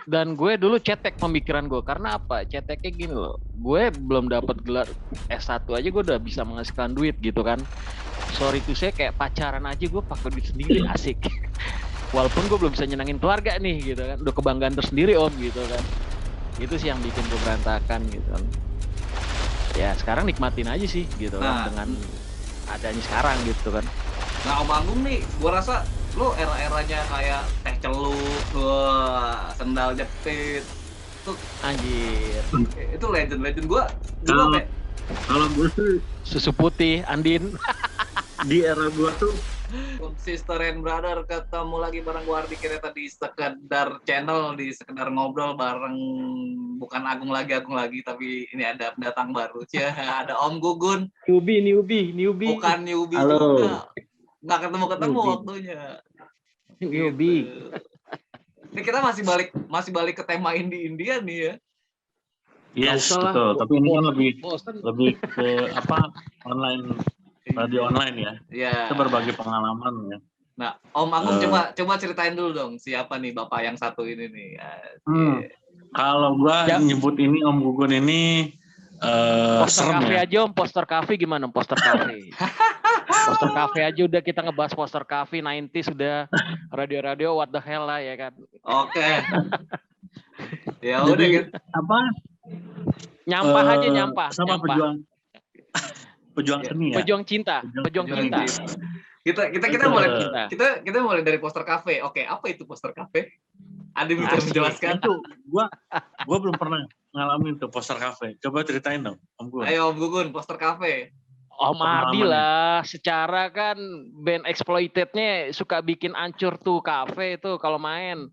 Dan gue dulu cetek pemikiran gue. Karena apa? Ceteknya gini loh. Gue belum dapat gelar S1 aja gue udah bisa menghasilkan duit gitu kan. Sorry tuh saya kayak pacaran aja gue pakai duit sendiri asik. Walaupun gue belum bisa nyenangin keluarga nih gitu kan. Udah kebanggaan tersendiri om gitu kan. Itu sih yang bikin gue berantakan gitu kan. Ya sekarang nikmatin aja sih gitu kan. Dengan adanya sekarang gitu kan. Nah Om Agung nih, gue rasa lo era-eranya kayak teh celup, sendal jepit, tuh Anjir. itu legend gue dulu apa? Kalau gue sih Susu putih, Andin. di era gue tuh Sister and brother, ketemu lagi bareng gue Ardi Kireta di sekedar channel, di sekedar ngobrol bareng bukan Agung lagi, tapi ini ada pendatang baru ya, ada Om Gugun. Newbie. Bukan newbie halo. juga, nggak ketemu waktunya. Newbie. Gitu. Ini kita masih balik ke tema India nih ya. Yes, betul. Tapi ini kan lebih ke apa online, radio online ya. Iya. Kita berbagi pengalaman ya. Nah, Om Agung coba ceritain dulu dong siapa nih Bapak yang satu ini nih. Kalau gua nyebut ini Om Gugun ini poster kafe ya. Aja Om, poster kafe gimana poster kafe? Poster kafe aja udah kita ngebahas poster kafe 90s sudah radio what the hell lah ya kan. Oke. Ya udah gitu. Apa? Nyampah aja nyampah. Sama nyampah. pejuang seni ya. Pejuang cinta. Kita mulai dari poster kafe. Oke, apa itu poster kafe? Ada bisa menjelaskan? Itu gua belum pernah ngalamin tuh poster kafe. Coba ceritain dong, Om Gugun. Ayo Om Gugun, poster kafe. Om Ardi lah, secara kan band exploited-nya suka bikin ancur tuh kafe itu kalau main.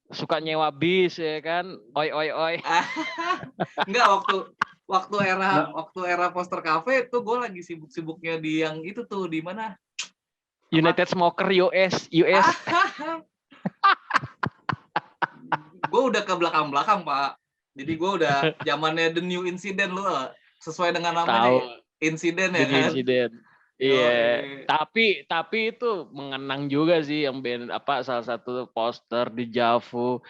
Suka nyewa bis ya kan. Oi. Enggak, waktu era poster kafe itu gue lagi sibuk-sibuknya di yang itu tuh di mana? United Smoker US. Gue udah ke belakang Pak. Jadi gue udah zamannya The New Incident lu sesuai dengan namanya. Insiden ya kan? Insiden. Iya. Tapi itu mengenang juga sih yang band apa salah satu poster di Javu.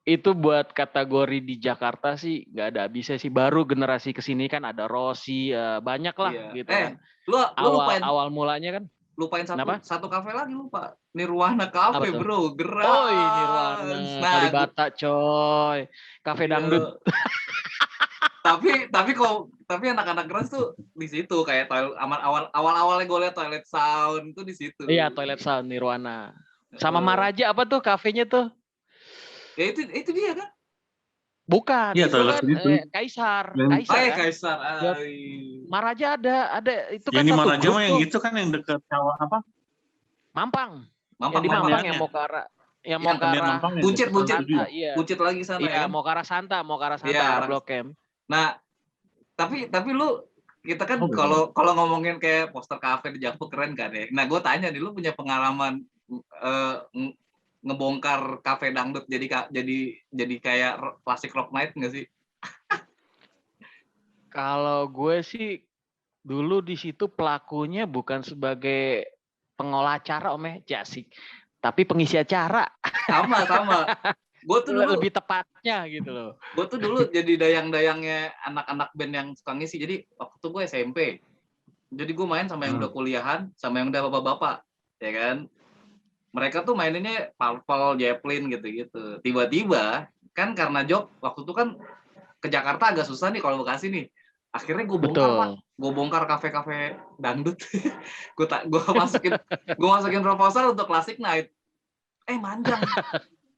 Itu buat kategori di Jakarta sih nggak ada habisnya sih. Baru generasi kesini kan ada Rossi, banyak lah gitu kan. Awal mulanya kan. Lupain satu kafe lagi lupa. Nirwana Cafe bro, gerak. Oh Nirwana, Kalibata coy. Kafe dangdut. tapi anak-anak keras tuh di situ kayak awal-awalnya gue liat Toilet Sound tuh di situ. Iya, Toilet Sound Nirwana. Sama Maraja apa tuh kafenya tuh? Ya itu dia kan? Bukan, ya, itu kan Kaisar. Kaisar. Maraja ada itu kan yang di Maraja mah yang itu kan yang dekat Cawang apa? Mampang. Yang di Mampang yang mau ke arah Buncit lagi sana ya. Mau ke arah Santa, Blok M. Nah, tapi lu kita kan kalau ngomongin kayak poster kafe di Javu keren kan ya. Nah, gue tanya nih, lu punya pengalaman ngebongkar kafe dangdut jadi kayak classic rock night nggak sih? Kalau gue sih dulu di situ pelakunya bukan sebagai pengolah acara Jasik, tapi pengisi acara. Sama. Gue tuh dulu lebih tepatnya gitu loh. Gue tuh dulu jadi dayang-dayangnya anak-anak band yang suka ngisi. Jadi waktu gue SMP. Jadi gue main sama yang udah kuliahan, sama yang udah bapak-bapak, ya kan. Mereka tuh maininnya Purple, Zeppelin gitu-gitu. Tiba-tiba kan karena job waktu itu kan ke Jakarta agak susah nih kalau Bekasi nih. Akhirnya gue bongkar Pak. Gue bongkar kafe-kafe dangdut. gue masukin proposal untuk classic night.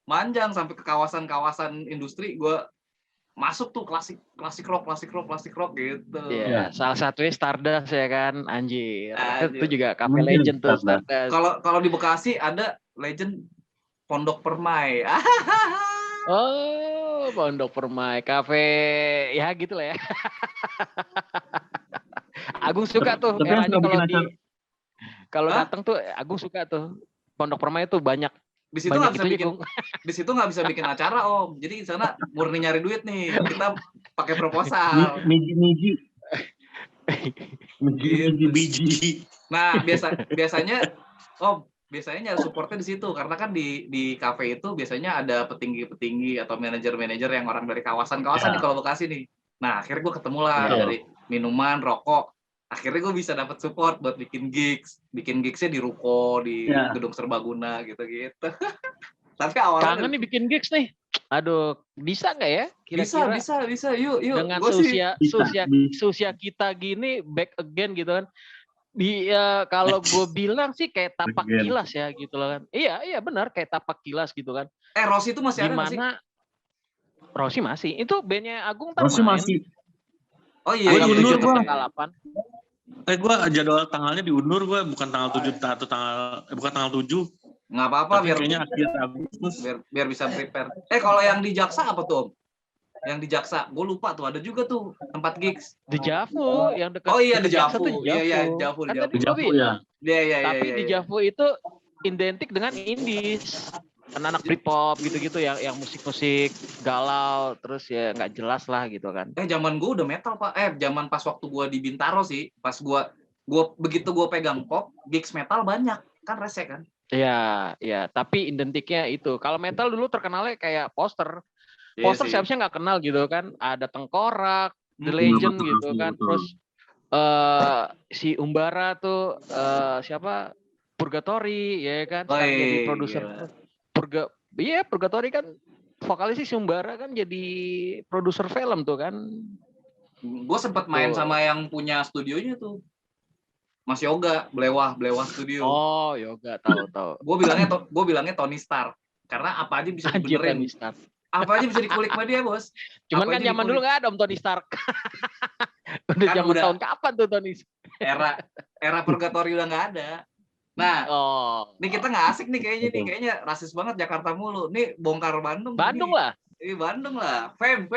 Manjang sampai ke kawasan industri. Gue masuk tuh klasik rock gitu. Iya, salah satunya Stardust ya kan, anjir. Itu juga cafe legend tuh Stardust. Kalau di Bekasi ada legend Pondok Permai. Oh, Pondok Permai, cafe ya gitu lah ya. Agung suka tuh eranya kalau datang tuh Agung suka tuh. Pondok Permai tuh banyak. Di situ nggak bisa bikin acara Om. Jadi di sana murni nyari duit nih. Kita pakai proposal. Miji. Nah biasanya Om biasanya nyari supportnya di situ karena kan di kafe itu biasanya ada petinggi-petinggi atau manajer-manajer yang orang dari kawasan-kawasan nih kalau Bekasi nih. Nah, akhirnya gue ketemu lah dari minuman, rokok. Akhirnya gue bisa dapat support buat bikin gigs. Bikin gigsnya di Ruko, di Gedung Serbaguna gitu-gitu. Tapi awalnya kangen nih bikin gigs nih. Aduh, bisa nggak ya? Kira-kira bisa. Yuk. Dengan seusia kita gini back again gitu kan. Kalau gue bilang sih kayak tapak kilas ya gitu loh kan. Iya benar kayak tapak kilas gitu kan. Rossi itu masih ada nggak sih? Rossi masih. Itu bandnya Agung Rossi main. masih. Oh iya. Gue diundur gue. Tanggal 8. Gue jadwal tanggalnya diundur gue bukan tanggal 7 atau bukan tanggal 7. Nggak apa-apa biar kayaknya akhir Agustus. Biar bisa prepare. Kalau yang di Jaksa apa tuh Om? Yang di Jaksa, gue lupa tuh ada juga tuh tempat gigs. Di Javu yang dekat. Oh iya di Jaksa Javu. tuh Iya Javu. Di Javu ya. Tapi di Javu itu identik dengan indies. Anak Britpop gitu-gitu yang musik-musik galau terus ya nggak jelas lah gitu kan. Zaman gue udah metal Pak. Zaman pas waktu gue di Bintaro sih, pas gue begitu gue pegang pop, gigs metal banyak kan rese kan. Iya, tapi identiknya itu. Kalau metal dulu terkenalnya kayak Poster. Poster siapa nggak kenal gitu kan. Ada Tengkorak, The Legend gitu kan. Terus si Umbara tuh siapa? Purgatory ya kan. Sekarang jadi produser. Purgatory kan vokalisnya si Umbara kan jadi produser film tuh kan. Gue sempat main sama yang punya studionya tuh. Mas Yoga, Blewah Studio. Oh, Yoga, tahu. Gue bilangnya Tony Stark karena apa aja bisa dibenerin. Apa aja bisa dikulik sama dia, Bos. Cuman kan zaman dulu nggak ada Om Tony Stark. Udah kan zaman tahun kapan tuh Tony? Era Purgatory udah nggak ada. Nah, ini kita nggak asik nih kayaknya rasis banget Jakarta mulu. Nih bongkar Bandung. Bandung lah. Bandung lah. Fame.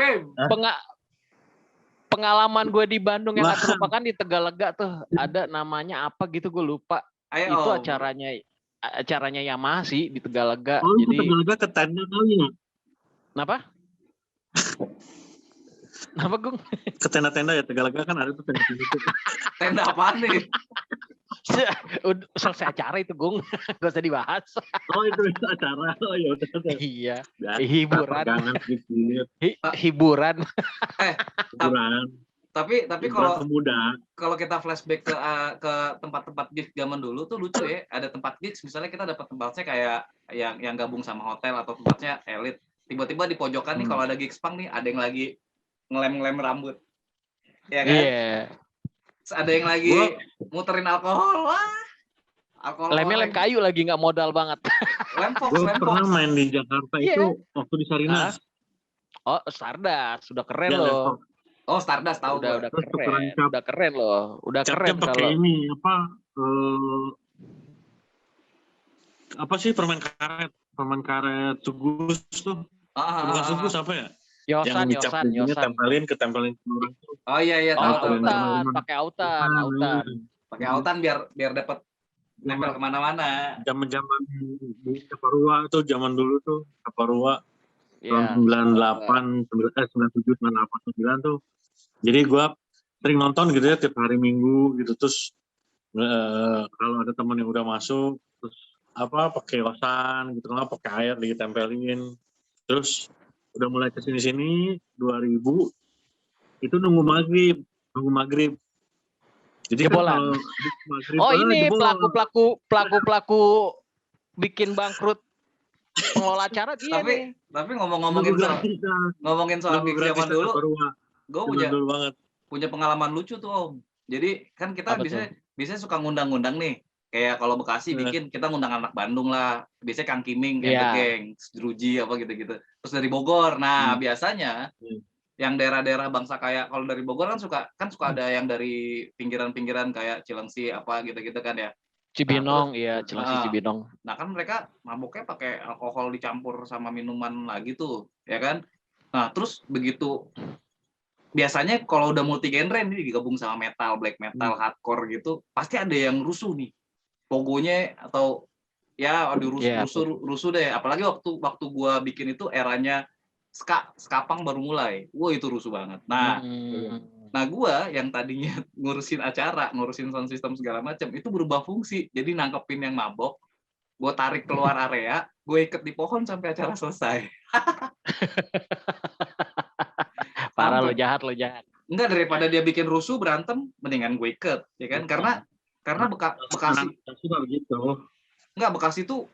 Pengalaman gue di Bandung yang gak terlupakan di Tegalega tuh ada namanya apa gitu gue lupa. Itu acaranya Yamaha sih di Tegalega. Jadi Tegalega ke tenda kali ya. Kenapa? Kenapa Gung? Ke tenda-tenda ya Tegalega kan ada tuh tenda. Tenda apaan nih? Selesai acara itu Gung, gak usah dibahas. Itu acara. Ya udah. Iya. Hiburan. Hiburan. Tapi kalau kita flashback ke tempat-tempat gigs zaman dulu tuh lucu ya. Ada tempat gigs misalnya kita dapat tempatnya kayak yang gabung sama hotel atau tempatnya elit. Tiba-tiba di pojokan nih kalau ada gigs punk nih ada yang lagi ngelem rambut. Ya kan? Iya. Ada yang lagi muterin alkohol. Lem kayu lagi nggak modal banget. Lem Fox. Pernah main di Jakarta itu waktu di Sarina. Oh, Stardust sudah keren loh. Oh, Stardust tahu udah keren loh. Udah keren kalau ini apa sih permen karet Sugus tuh. Bukan Sugus apa ya? Yosan. Tempelin orang tuh. Oh iya tahu. Pakai autan. Pakai autan biar dapat nempel kemana-mana. Zaman di Kaparua tuh zaman dulu tuh Kaparua tahun 98, 97, 98, 99 tuh. Jadi gue sering nonton gitu ya tiap hari Minggu gitu terus kalau ada teman yang udah masuk terus pakai yosan gitu kan pakai air ditempelin terus udah mulai kesini 2000 itu nunggu maghrib jadi jebolan. Ini pelaku bikin bangkrut pengelola acara dia tapi ngomongin soal gigs zaman dulu gue punya pengalaman lucu tuh Om. Jadi kan kita biasanya suka ngundang-ngundang nih kayak kalau Bekasi bikin kita ngundang anak Bandung lah biasanya Kang Kiming, The Gang, Druji apa gitu-gitu terus dari Bogor. Nah biasanya yang daerah-daerah bangsa kayak kalau dari Bogor kan suka ada yang dari pinggiran-pinggiran kayak Cilengsi apa gitu-gitu kan ya. Cibinong, Cilengsi Cibinong. Nah kan mereka mabuknya pakai alkohol dicampur sama minuman lagi tuh, ya kan? Nah terus begitu biasanya kalau udah multi genre ini digabung sama metal, black metal, hardcore gitu, pasti ada yang rusuh nih, pogonya atau ada rusuh deh. Apalagi waktu gua bikin itu eranya skapang baru mulai, itu rusuh banget. Nah gua yang tadinya ngurusin acara, ngurusin sound system segala macam itu berubah fungsi, jadi nangkepin yang mabok, gue tarik keluar area, gue ikat di pohon sampai acara selesai. Parah, lo Sampai. jahat, lo jahat. Enggak, daripada dia bikin rusuh berantem, mendingan gue ikat, ya kan? Karena Bekasi suka begitu. enggak, Bekasi tuh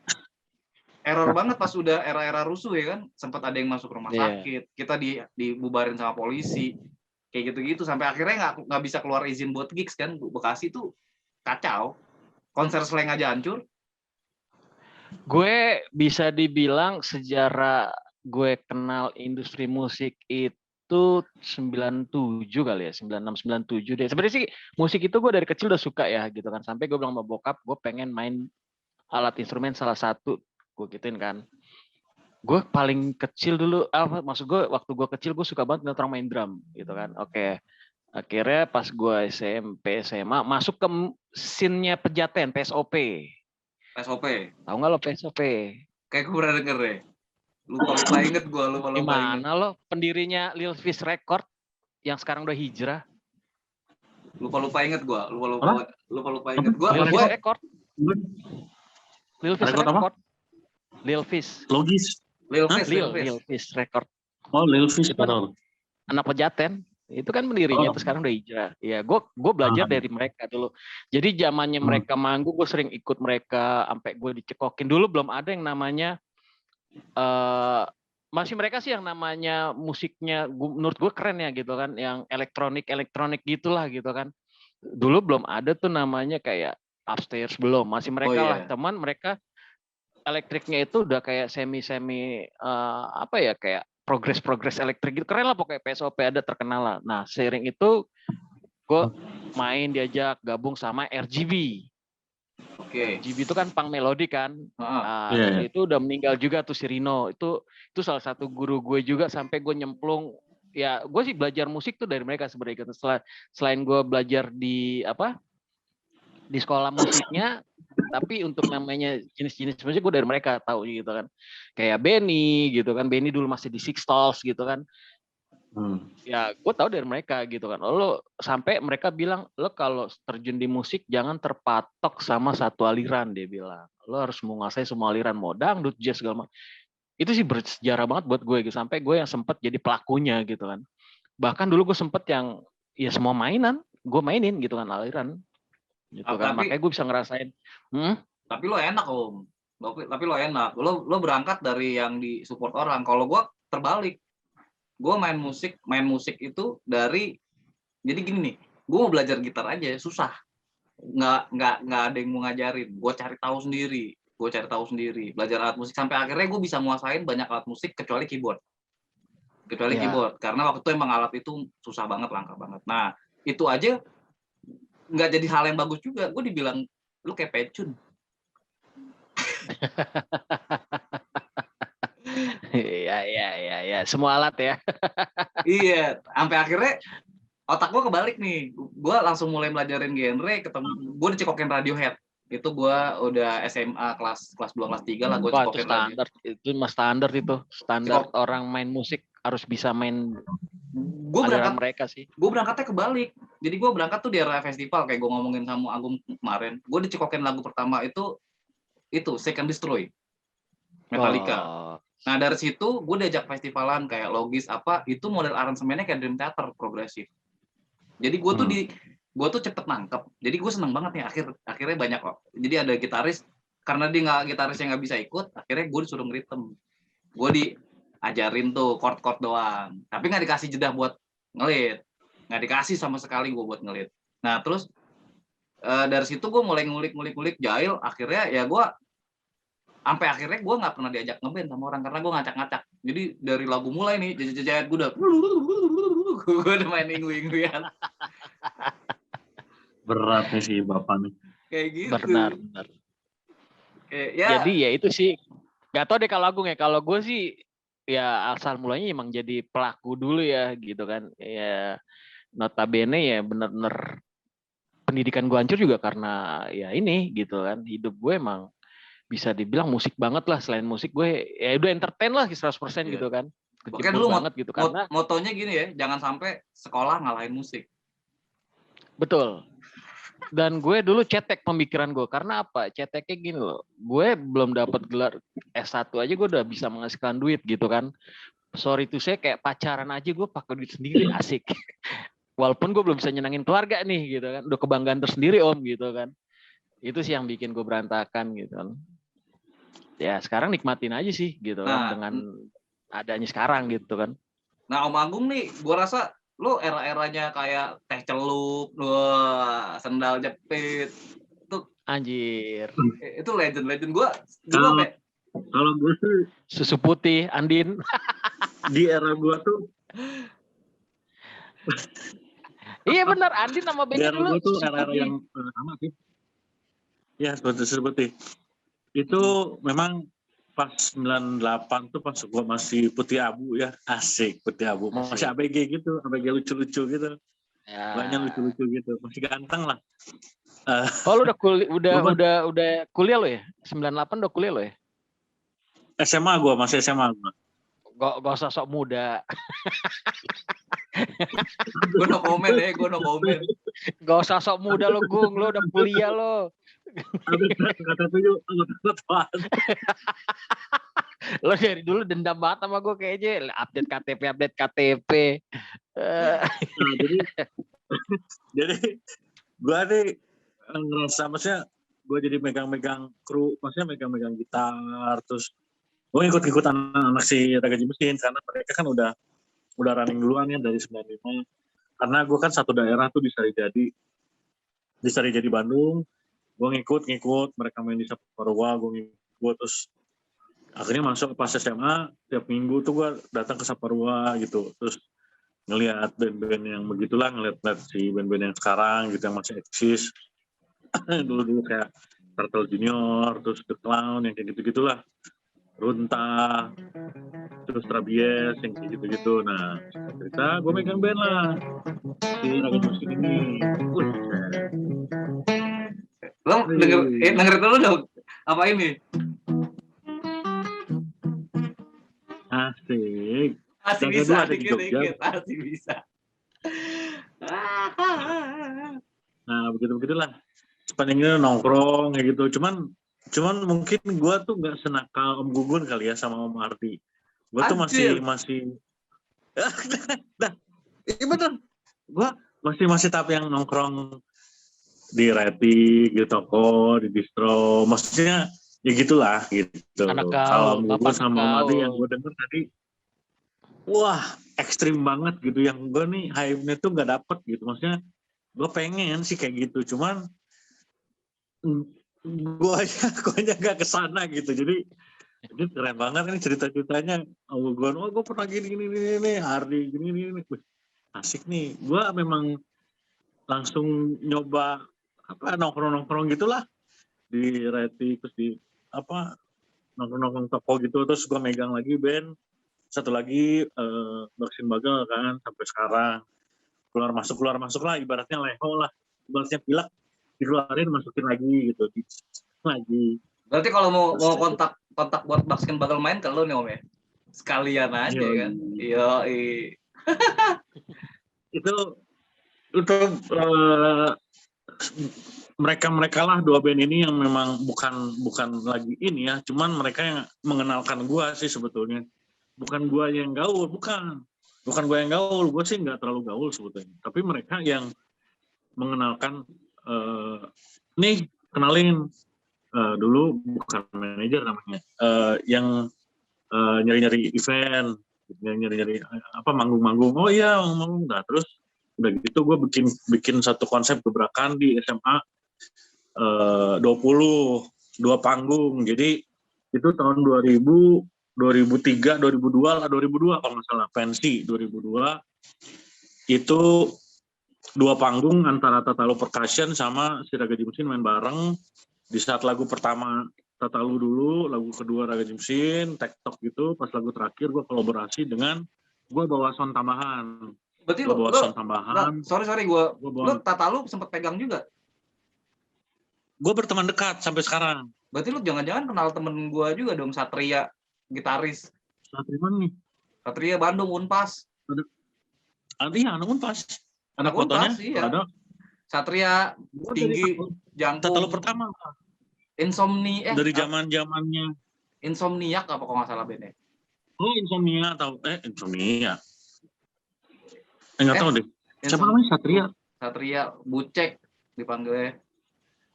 error banget pas udah era-era rusuh, ya kan? Sempat ada yang masuk rumah sakit, kita dibubarin sama polisi, kayak gitu-gitu sampai akhirnya nggak bisa keluar izin buat gigs kan. Bekasi tuh kacau, konser Slank aja hancur. Gue bisa dibilang sejarah gue kenal industri musik itu 97 kali ya, 96 97 deh. Sebenarnya sih musik itu gue dari kecil udah suka ya gitu kan. Sampai gue bilang sama bokap, gue pengen main alat instrumen salah satu, gue gituin kan. Gue paling kecil dulu, maksud gue waktu gue kecil gue suka banget ngeliat orang main drum gitu kan. Oke. Akhirnya pas gue SMP, SMA masuk ke scene-nya Pejaten, PSOP. PSOP. Tahu nggak lo PSOP? Kayak gue pernah denger deh. Lupa inget gue, lupa inget. Gimana lo? Pendirinya Lil Fish Record yang sekarang udah hijrah. Lupa inget gue, lupa inget gue. Lil Fish Record. Lil Fish Record Record. apa? Lil Fish. Logis. Lil Fish Record. Oh, Lil Fish betul. Anak Pejaten. Itu kan pendirinya, terus sekarang udah hijrah. Ya, gue belajar dari mereka dulu. Jadi zamannya mereka manggung, gue sering ikut mereka, sampai gue dicekokin. Dulu belum ada yang namanya, masih mereka sih yang namanya musiknya, menurut gue keren ya gitu kan, yang elektronik gitulah gitu kan. Dulu belum ada tuh namanya kayak Upstairs, belum. Masih mereka lah, teman mereka elektriknya itu udah kayak semi apa ya, kayak progres elektrik gitu, keren lah pokoknya. PSOP ada, terkenal lah. Nah seiring itu gue main, diajak gabung sama RGB. RGB itu kan punk melodi kan. Itu udah meninggal juga tuh si Rino. Itu salah satu guru gue juga, sampai gue nyemplung. Ya gue sih belajar musik tuh dari mereka sebenarnya. Selain gue belajar di sekolah musiknya, tapi untuk namanya jenis-jenis musik gue dari mereka tahu gitu kan. Kayak Benny gitu kan. Benny dulu masih di Six Stalls gitu kan. Ya gue tahu dari mereka gitu kan. Lo sampai mereka bilang, lo kalau terjun di musik jangan terpatok sama satu aliran, dia bilang. Lo harus menguasai semua aliran, mau dangdut, jazz, segala macam. Itu sih bersejarah banget buat gue gitu. Sampai gue yang sempet jadi pelakunya gitu kan. Bahkan dulu gue sempet yang ya semua mainan gue mainin gitu kan, aliran. Gitu kan. Makanya gue bisa ngerasain. Tapi lo enak Om. Tapi lo enak. Lo berangkat dari yang disupport orang. Kalau gue terbalik. Gue main musik itu dari, jadi gini nih. Gue mau belajar gitar aja susah. Nggak ada yang mau ngajarin. Gue cari tahu sendiri. Belajar alat musik sampai akhirnya gue bisa nguasain banyak alat musik kecuali keyboard. Keyboard. Karena waktu itu emang alat itu susah banget, langka banget. Nah itu aja nggak jadi hal yang bagus juga. Gue dibilang lu kayak pecun. Iya, semua alat ya. Iya, sampai akhirnya otak gue kebalik nih. Gue langsung mulai belajarin genre, gue dicekokin Radiohead. Itu gue udah SMA kelas 2 kelas 3 lah gue cekokin standar. Itu mah standar itu. Standar orang main musik harus bisa main. Gue berangkatnya kebalik. Jadi gue berangkat tuh di era festival, kayak gue ngomongin sama Agung kemarin. Gue dicekokin lagu pertama itu Seek and Destroy, Metallica. Nah dari situ gue diajak festivalan kayak Logis itu model aransemennya kayak Dream Theater progresif. Jadi gue tuh cepet nangkep. Jadi gue seneng banget nih akhirnya banyak kok. Jadi ada gitaris, karena dia gitarisnya nggak bisa ikut, akhirnya gue disuruh ngeritem. Gue diajarin tuh chord doang, tapi nggak dikasih jeda buat ngelit, nggak dikasih sama sekali gue buat ngelit. Nah terus dari situ gue mulai ngulik Jail. Akhirnya ya gue sampai akhirnya gue nggak pernah diajak ngeband sama orang karena gue ngacak-ngacak. Jadi dari lagu mulai nih jajet gue udah main ingui-inguian. Berat nih si bapak nih. Kayak gitu. Benar. Ya. Jadi ya itu sih. Gak tau deh kalau Agung ya. Kalau gue sih ya asal mulanya emang jadi pelaku dulu ya gitu kan. Ya notabene ya benar-benar pendidikan gue hancur juga karena ya ini gitu kan. Hidup gue emang bisa dibilang musik banget lah. Selain musik gue ya udah entertain lah 100% gitu kan. Oke dulu banget gitu karena motonya gini ya, jangan sampai sekolah ngalahin musik. Betul. Dan gue dulu cetek pemikiran gue. Karena apa? Ceteknya gini loh. Gue belum dapat gelar S1 aja gue udah bisa menghasilkan duit gitu kan. Sorry to say kayak pacaran aja gue pakai duit sendiri asik. Walaupun gue belum bisa nyenangin keluarga nih gitu kan. Udah kebanggaan tersendiri om gitu kan. Itu sih yang bikin gue berantakan gitu kan. Ya sekarang nikmatin aja sih gitu kan. Nah, Dengan adanya sekarang gitu kan. nah Om Agung nih, gua rasa lu era-eranya kayak teh celup, wah, sendal jepit. Anjir. Itu legend gua dulu Kalau sampai kalau gue sih Susu putih, Andin. di era gue tuh, Iya benar, Andin sama di Benny era dulu gue tuh susu era-era putih. yang sama sih. Ya seperti itu memang pas 98 tuh pas gue masih putih abu ya, asik putih abu, masih Asik. ABG gitu, ABG lucu-lucu gitu, Ya. banyak lucu-lucu gitu, masih ganteng lah. Oh lu udah Gua udah kuliah lo ya? 98 udah kuliah lo ya? SMA gue masih SMA gue. Gak usah sok muda. gua no komen ya, gua no komen. Gak usah sok muda lo Gung, lo udah kuliah lo. Kata tujuh, kata Lo dari dulu dendam banget sama gue kayaknya. Update KTP. Nah, jadi gue nih ngerasa maksudnya gue jadi megang-megang kru, maksudnya megang-megang gitar, terus gue ikut-ikut anak-anak si Raga Mesin karena mereka kan udah running duluan ya dari 95. Karena gue kan satu daerah tuh di Sarijadi Bandung, gue ngikut mereka main di Saparua, gue ngikut, terus akhirnya masuk pas SMA tiap minggu tuh gue datang ke Saparua gitu, terus ngelihat band-band yang begitulah, ngelihat si band-band yang sekarang gitu yang masih eksis dulu kayak Turtle Junior, terus The Clown yang kayak gitu-gitulah, Runta, terus Trabies yang kayak gitu-gitu. Nah cerita gue megang band lah di Raga Musik ini. Lo denger dulu dong. Apa ini? Asik. Masih Raga bisa dua ada di Jogja. dikit-dikit, masih bisa. Nah begitulah. Sepanjangnya nongkrong kayak gitu. Cuman mungkin gue tuh nggak senakal Om Gugun kali ya sama Om Arti. Gue tuh masih nah, iya bener. Gue masih tahap yang nongkrong di Reti, di toko, di distro. Maksudnya ya gitulah gitu. Kalau Om Gugun sama Om Arti yang gue denger tadi, wah ekstrim banget gitu. Yang gue nih hype-nya tuh nggak dapet gitu. Maksudnya gue pengen sih kayak gitu. Cuman gue aja gak kesana gitu. Jadi ini keren banget nih cerita-ceritanya. Gue pernah gini, Hardy gini. Asik nih. Gue memang langsung nyoba nongkrong gitulah di Reti, terus di nongkrong toko gitu, terus gue megang lagi band satu lagi Baksin Bagel kan sampai sekarang keluar masuk lah, ibaratnya leho lah, ibaratnya pilek dikeluarin masukin lagi gitu lagi. Berarti kalau mau kontak buat Baksin Bagel main ke lu nih Om ya? Sekalian aja kan? Iya. Itu mereka lah dua band ini yang memang bukan lagi ini ya, cuman mereka yang mengenalkan gua sih sebetulnya. Bukan gua yang gaul, bukan gua yang gaul, gua sih nggak terlalu gaul sebetulnya. Tapi mereka yang mengenalkan, nih kenalin, dulu bukan manajer namanya, yang nyari-nyari event, nyari-nyari manggung-manggung. Oh iya manggung. Nah terus udah gitu gue bikin satu konsep gebrakan di SMA 20 2 panggung. Jadi itu tahun 2000 2003 2002 kalau nggak salah, pensi 2002 itu 2 panggung antara Tatalu Percussion sama si Raga Mesin main bareng. Di saat lagu pertama Tatalu dulu, lagu kedua Raga Mesin, tektok gitu. Pas lagu terakhir gue kolaborasi dengan, gue bawa sound tambahan. Berarti gue bawa sound tambahan. Sorry lu Tatalu sempat pegang juga? Gue berteman dekat sampai sekarang. Berarti lu jangan-jangan kenal temen gue juga dong, Satria, gitaris. Satria mana nih? Satria Bandung, Unpas. Iya, anak Unpas. Anak fotonya? Unpas, iya. Ada. Satria, Gua Tinggi, dari Jangkung, Tatalo pertama dari zamannya Insomniac apa kok nggak salah bandnya? Insomnia atau Insomnia. Enggak tahu deh. Siapa Insom- namanya Satria? Satria, Bucek dipanggilnya.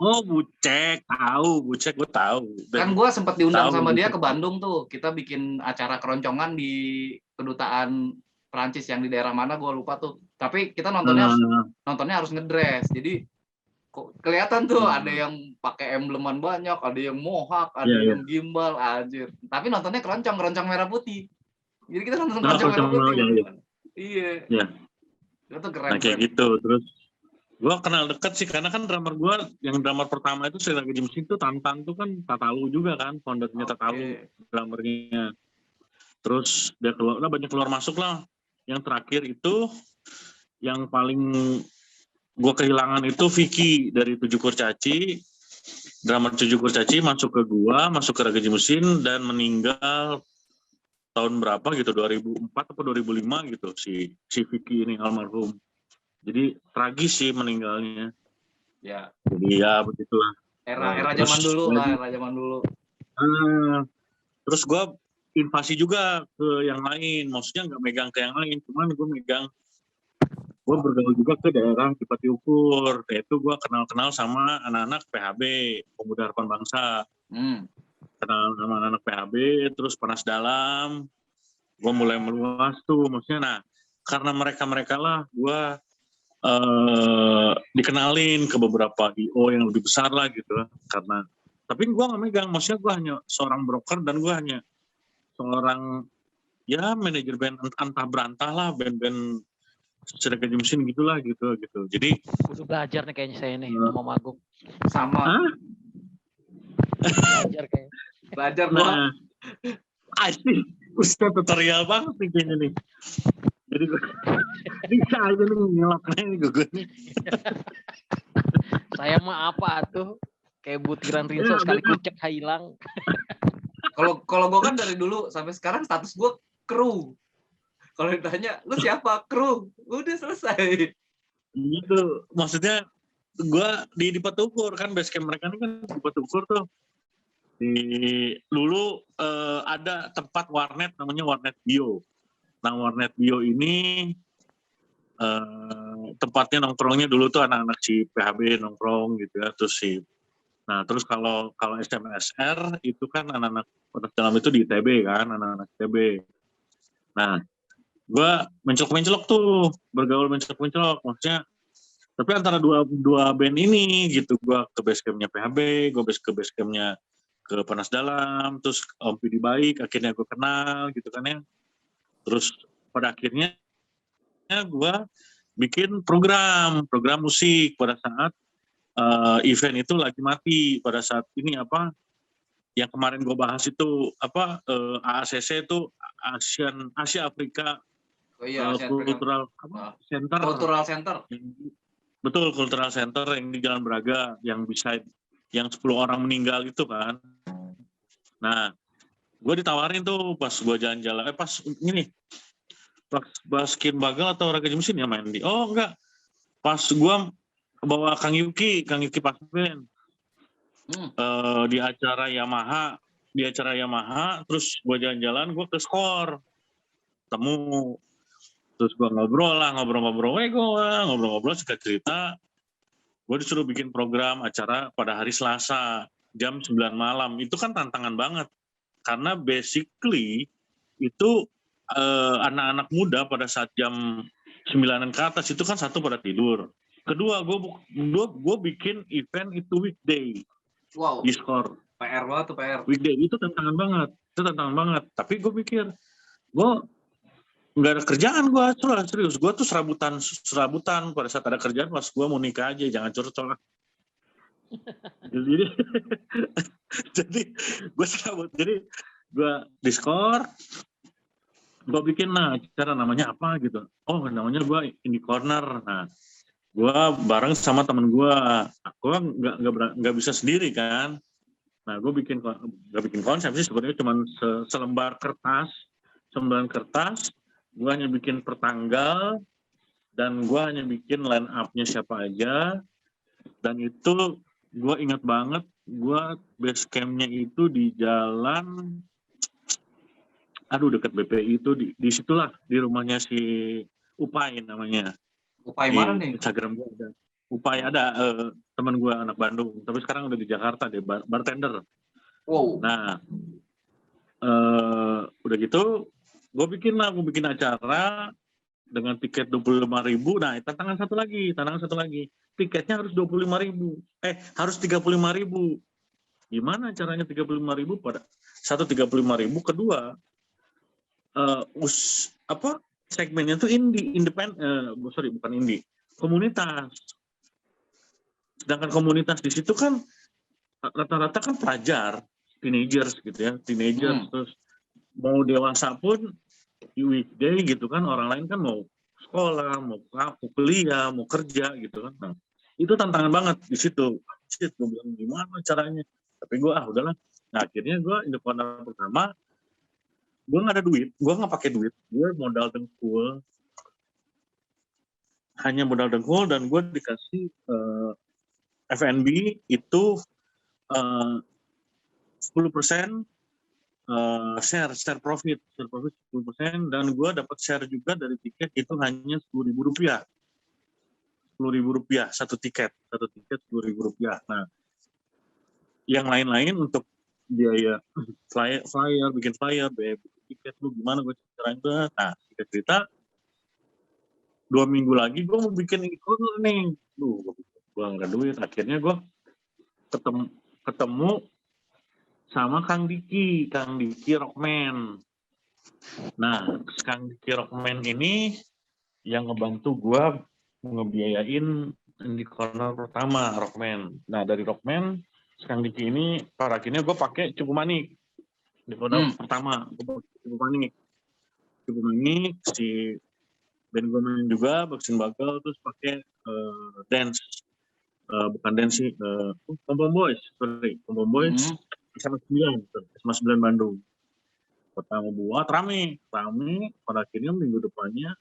Oh, Bucek, gue tahu. Kan gue sempat diundang Tahu, sama dia Bucek. ke Bandung tuh. Kita bikin acara keroncongan di kedutaan Prancis yang di daerah mana gue lupa tuh. Tapi kita nontonnya harus ngedress. Jadi kok kelihatan tuh ada yang pakai embleman banyak, ada yang mohawk, ada yang gimbal, anjir. Tapi nontonnya keroncong merah putih. Jadi kita nonton keroncong merah putih. Iya. Itu keren. Nah, kayak gitu. Terus gue kenal dekat sih karena kan drummer gue yang drummer pertama itu Sheila James itu Tantan tuh kan Tatalu juga kan, foundernya Tatalu, drummernya. Terus dia banyak keluar masuk lah. Yang terakhir itu yang paling gue kehilangan itu Vicky dari Tujuh Kurcaci, drummer Tujuh Kurcaci masuk ke Ragaji Mesin dan meninggal tahun berapa gitu, 2004 atau 2005 gitu si Vicky ini almarhum. Jadi tragis sih meninggalnya. Ya. Jadi ya begitulah. Era zaman dulu lah, era zaman dulu. Terus gue invasi juga ke yang lain, maksudnya nggak megang ke yang lain, cuman gue bergaul juga ke daerah Cipati Ukur, yaitu gue kenal sama anak-anak PHB, Pemuda Harapan Bangsa. Kenal sama anak PHB, terus Panas Dalam, gue mulai meluas tuh, maksudnya nah, karena mereka lah, gue dikenalin ke beberapa IO yang lebih besar lah gitu, karena, tapi gue nggak megang, maksudnya gue hanya seorang broker dan gue hanya seorang, ya manajer band antah berantah lah, band-band Ragaji Mesin gitulah gitu. Jadi udah belajar nih kayaknya saya nih sama Agung. Sama. Belajar kok. Nah, asik, Ustaz tutorial banget nih kayaknya nih. Jadi gue bisa aja nih ngelaknya gue nih. Saya mah apa tuh? Kayak butiran rinso sekali kucek hilang. Kalau gue kan dari dulu sampai sekarang status gue kru. Kalau ditanya, lu siapa? Kru. Udah selesai. Gitu. Maksudnya gue di Patukur kan, base camp mereka ini kan di Patukur tuh. Dulu ada tempat warnet namanya Warnet Bio. Nah, Warnet Bio ini tempatnya nongkrongnya dulu tuh anak-anak si PHB nongkrong gitu ya. Terus kalau SMSR itu kan anak-anak dalam itu di ITB kan, anak-anak ITB. Nah, gue mencolok tuh, bergaul mencolok, maksudnya, tapi antara dua band ini gitu, gue ke base campnya PHB, gue ke base campnya ke Panas Dalam, terus Om Pidi Baik, akhirnya gue kenal gitu kan ya. Terus pada akhirnya gue bikin program musik pada saat event itu lagi mati, pada saat ini apa, yang kemarin gue bahas itu apa, AACC itu Asia Afrika Cultural Center. Betul, Cultural Center yang di Jalan Braga, yang 10 orang meninggal itu kan. Nah, gue ditawarin tuh pas gue jalan-jalan, pas Baskin Bagel atau Ragaji Mesin ya main di. Oh enggak, pas gue bawa Kang Yuki Pasben di acara Yamaha, terus gue jalan-jalan, gue ke Skor, temu. Terus gue ngobrol, singkat cerita, gue disuruh bikin program acara pada hari Selasa, jam 9 malam. Itu kan tantangan banget, karena basically itu anak-anak muda pada saat jam 9-an ke atas itu kan satu pada tidur. Kedua, gue bikin event itu weekday. Wow. Di Skor. PR banget tuh, PR. Weekday itu tantangan banget. Tapi gue pikir, gue nggak ada kerjaan, gue serius, gue tuh serabutan pada saat ada kerjaan, pas gue mau nikah aja, jangan curcol. jadi gue serabut, jadi gue Discord, gue bikin acara namanya apa gitu, namanya gue Indie Corner. Nah, gue bareng sama temen gue nggak bisa sendiri kan. Nah, gue nggak bikin konsep sih sebenarnya, cuma selembar kertas, gue hanya bikin pertanggal, Dan gue hanya bikin line up-nya siapa aja. Dan itu gue ingat banget, gue base camp-nya itu di jalan, dekat BPI itu, di situlah, di rumahnya si Upai namanya. Upai Di mana nih? Instagram gue ada. Upai ada, teman gue anak Bandung. Tapi sekarang udah di Jakarta, dia bartender. Wow. Nah, udah gitu, gue bikin acara dengan tiket 25.000. Nah, tantangan satu lagi. Tiketnya harus 25.000. Harus 35.000. Gimana caranya 35.000? Satu 35.000, kedua segmennya tuh bukan indie, komunitas. Sedangkan komunitas di situ kan rata-rata kan pelajar, teenagers gitu ya, terus mau dewasa pun di weekday gitu kan, orang lain kan mau sekolah, mau kuliah, mau kerja gitu kan. Nah, itu tantangan banget di situ. Gue bilang gimana caranya? Tapi gue udahlah. Nah, akhirnya gue independen pertama, gue nggak ada duit, gue nggak pakai duit, gue modal dengkul, hanya modal dengkul, dan gue dikasih F&B itu 10% share profit 10%, dan gue dapat share juga dari tiket itu hanya Rp10.000. Rp10.000 satu tiket Rp10.000. Nah, yang lain-lain untuk biaya flyer, bikin flyer, biaya tiket, lu gimana gue ceritain tuh. Nah, cerita 2 minggu lagi gue mau bikin ikut nih, gue nggak duit. Akhirnya gue ketemu sama Kang Diki Rockman. Nah, Kang Diki Rockman ini yang ngebantu gue ngebiayain di corner pertama Rockman. Nah, dari Rockman, Kang Diki ini akhirnya gue pakai Cupu Manik di corner pertama. Gue pakai Cupu Manik, si band gue main juga, Baksin Bagel, terus pakai dance. Bukan dance sih, Pom Pom Boys SMA 9 Bandung. Pertama buat rame. Pada akhirnya minggu depannya,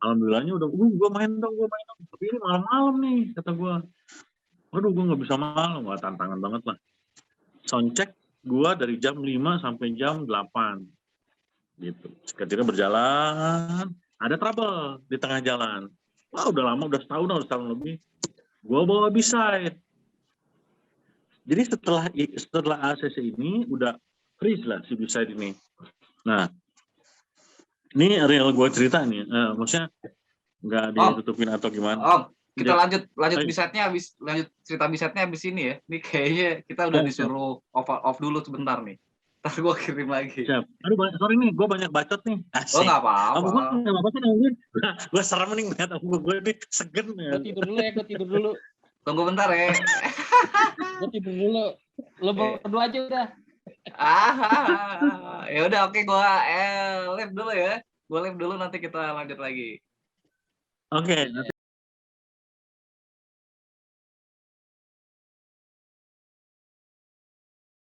alhamdulillahnya udah, gue main dong. Tapi ini malam-malam nih, kata gue. Aduh, gue nggak bisa malam. Wah, tantangan banget lah. Soundcheck gue dari jam 5 sampai jam 8. Gitu. Ketika berjalan, ada trouble di tengah jalan. Wah, udah lama, udah setahun lebih. Gue bawa B-side. Jadi setelah ACC ini udah freeze lah si B-side ini. Nah, ini real gue cerita nih. Maksudnya nggak ditutupin atau gimana? Kita lanjut B-side-nya lanjut cerita B-side-nya habis ini ya. Ini kayaknya kita udah disuruh off dulu sebentar nih. Ntar gue kirim lagi. Siap. Aduh, sorry nih, gue banyak bacot nih. Asik. Nggak apa-apa. Gue serem nih ngeliat gue ini segen. Gue tidur dulu. Tunggu bentar ya. Gue tidur dulu. Lo berdua aja udah. Ya udah, oke, gue live dulu ya. Gue live dulu, nanti kita lanjut lagi. Oke.